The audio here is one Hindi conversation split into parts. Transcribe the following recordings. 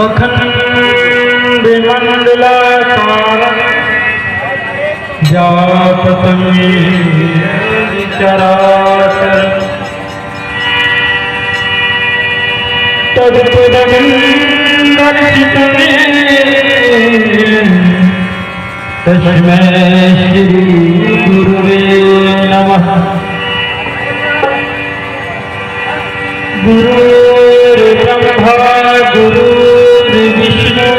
अखंड मंडलाकारं जाततं चराचरं तत्पदं दर्शितं तस्मै श्री गुरुवे नमः। गुरुर्ब्रह्मा गुरुर्विष्णु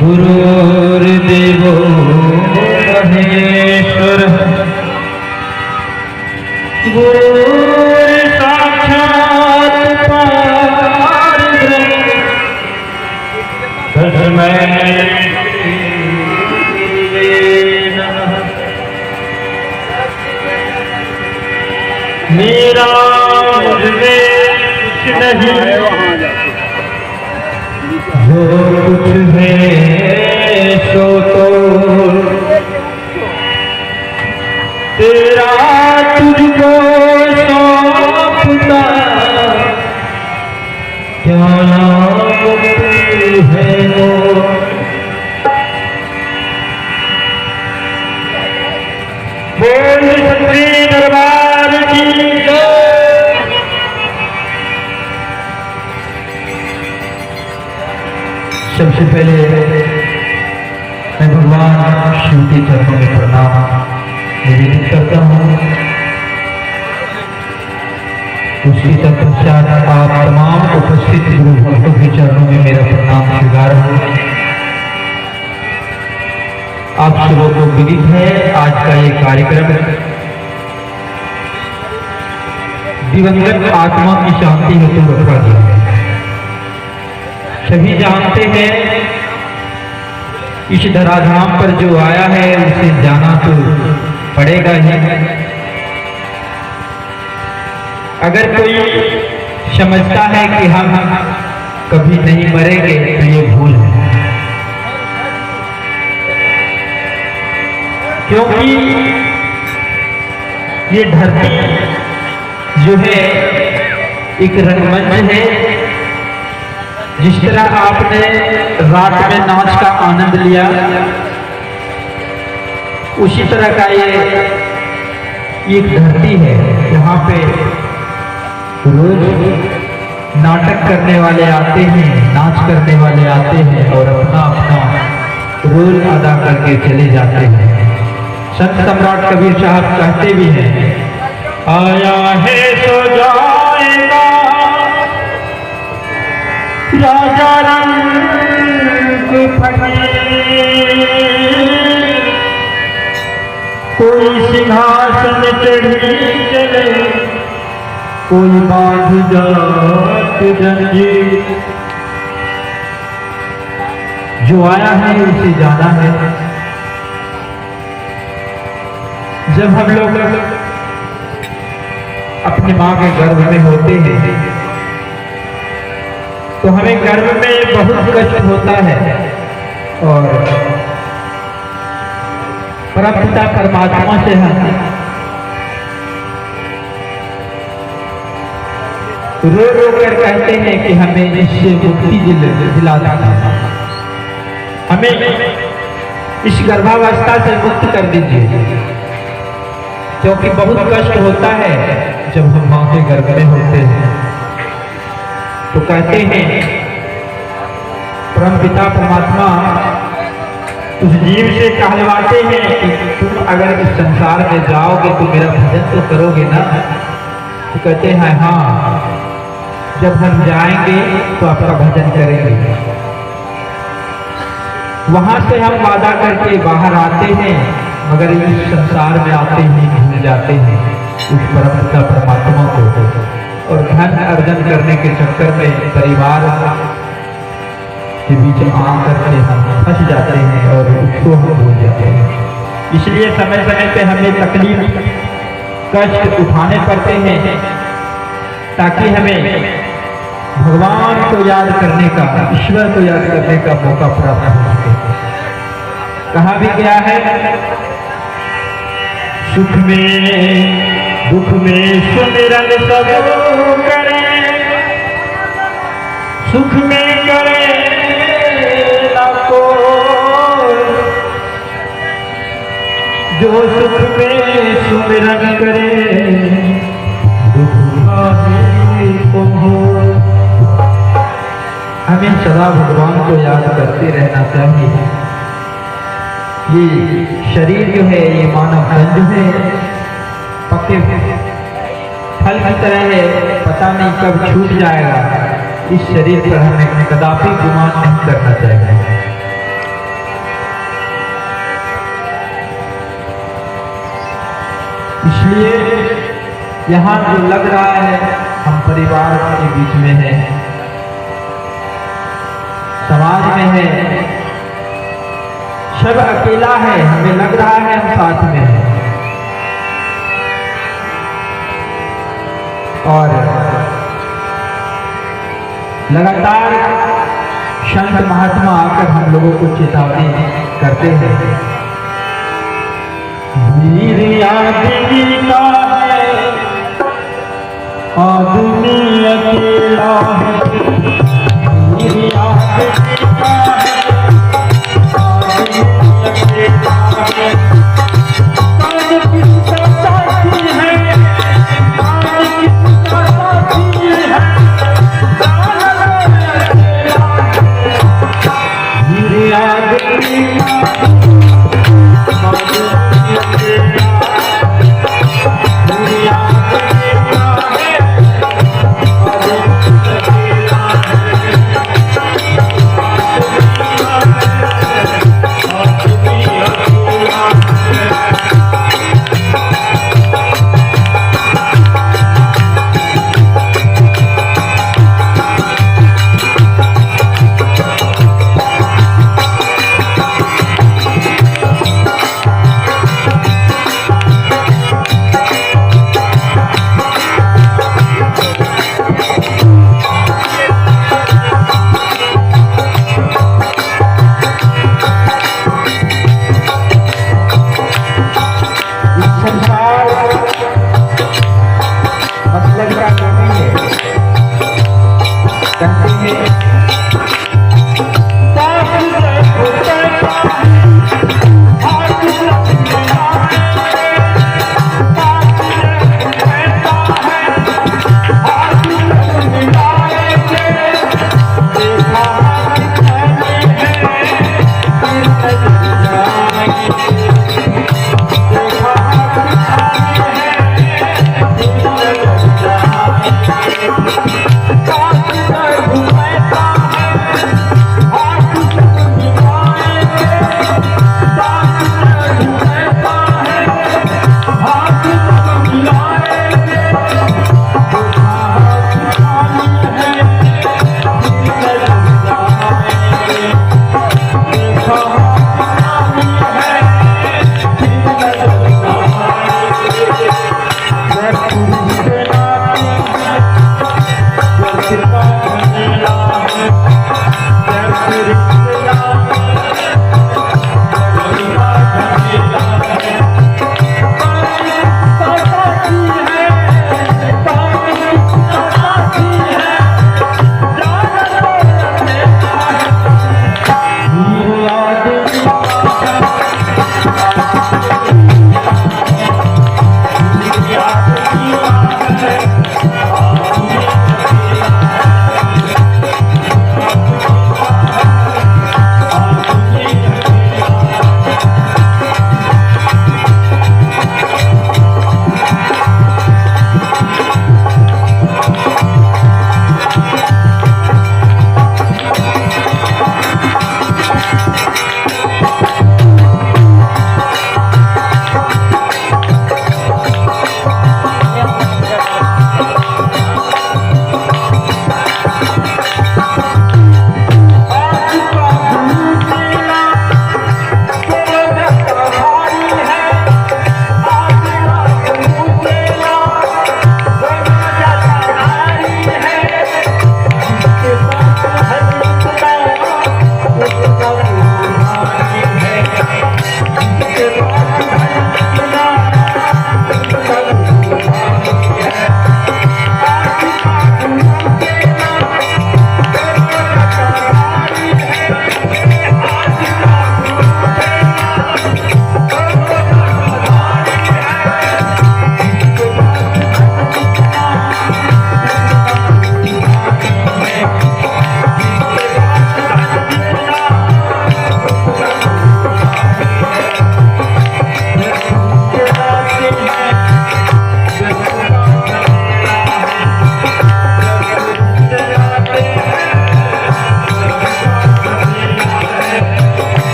गुरुर्देवो महेश्वरः गुरुर्साक्षात् परब्रह्म तस्मै मेरा मुझमें कुछ नहीं, जो कुछ है सो तो तेरा तुझको सौंपता, क्या नाम है वो बोल सच्चे दरबार की सबसे पहले मैं भगवान शिव के चरणों में प्रणाम निवेदित करता हूँ। उसके तत्पश्चात आप तमाम उपस्थित गुरु भक्तों के चरणों में मेरा प्रणाम स्वीकार हूँ। आप सबों को विदित है आज का ये कार्यक्रम दिवंगत आत्मा की शांति हेतु रखा गया है। सभी जानते हैं इस धराधाम पर जो आया है उसे जाना तो पड़ेगा ही। अगर कोई समझता है कि हम कभी नहीं मरेंगे तो ये भूल है, क्योंकि ये धरती जो है एक रंगमंच है। जिस तरह आपने रात में नाच का आनंद लिया, उसी तरह का ये एक धरती है जहाँ पे रोज नाटक करने वाले आते हैं, नाच करने वाले आते हैं और अपना अपना रोल अदा करके चले जाते हैं। संत सम्राट कबीर साहब कहते भी हैं, आया है सो जाएगा राजा रंग फकीर, कोई सिंहासन चढ़ी चले, कोई बांध जात जंजीर। जो आया है उसे जाना है। जब हम लोग अपनी माँ के गर्भ में होते हैं तो हमें गर्भ में बहुत कष्ट होता है और परमपिता परमात्मा से हम रो रो कर कहते हैं कि हमें इससे मुक्ति दिला देना, हमें इस गर्भावस्था से मुक्त कर दीजिए, क्योंकि बहुत कष्ट होता है जब हम माँ के गर्भ में होते हैं। तो कहते हैं परमपिता परमात्मा उस जीव से कहलवाते हैं कि तुम अगर इस संसार में जाओगे तो मेरा भजन तो करोगे ना। तो कहते हैं हाँ, जब हम जाएंगे तो आपका भजन करेंगे। वहां से हम वादा करके बाहर आते हैं, मगर इस संसार में आते ही भूल जाते हैं उस परमपिता परमात्मा को, और धन अर्जन करने के चक्कर में परिवार के बीच आकर के हम फंस जाते हैं और उसको हम भूल जाते हैं। इसलिए समय समय पे हमें तकलीफ कष्ट उठाने पड़ते हैं ताकि हमें भगवान को याद करने का, ईश्वर को याद करने का मौका प्राप्त हो सके। कहा भी गया है, सुख में दुख में सुमिरन सब करें, सुख में जो सुख में सुमिरन करे दुख काहे को हो। हमें सदा भगवान को याद करते रहना चाहिए। ये शरीर जो है, ये मानव तन जो है पक्के फल की तरह है, पता नहीं कब छूट जाएगा। इस शरीर पर हमें कदापि गुमान नहीं करना चाहिए। इसलिए यहाँ जो लग रहा है, हम परिवार के बीच में हैं, समाज में है, सब अकेला है, हमें लग रहा है हम साथ में हैं। और लगातार संत महात्मा आकर हम लोगों को चेतावनी करते हैं। वीर आदमी का है आदमी